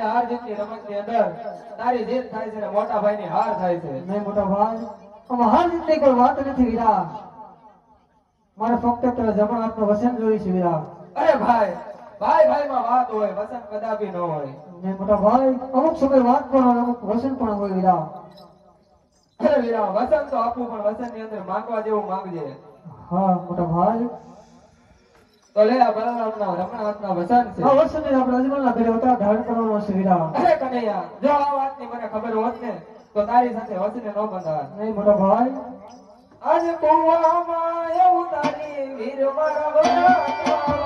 હાર જીતની રમતની અંદર તારી જીત થાય છે ને મોટા ભાઈની હાર થાય છે. નહીં મોટા ભાઈ, આમાં હાર જીતની કોઈ વાત નથી વીરા. મારે ફક્ત તારા જમણા હાથનું વસન જોયું છે વીરા. અરે ભાઈ, ભાઈ ભાઈમાં વાત હોય, વસન કદાપી ન હોય. નહીં મોટા ભાઈ, અમુક સમય વાત પણ હોય, અમુક વસન પણ હોય વીરા. અરે વીરા, વસન તો આપવું, પણ વસનની અંદર માંગવા જેવું માંગજે. હા મોટા ભાઈ, તો લે આ બલરામના રમણા હાથના વસન છે. આ વસનને આપણે અજમલના ઘરે ઉતાર ધારણ કરવાનો છે વીરા. અરે કનૈયા, જો આ વાતની મને ખબર હોત ને તો તારી સાથે વસને ન બંધાત. નહીં મોટા ભાઈ, આજ કુવામાં એવું તારી વીર મારા વરાતમાં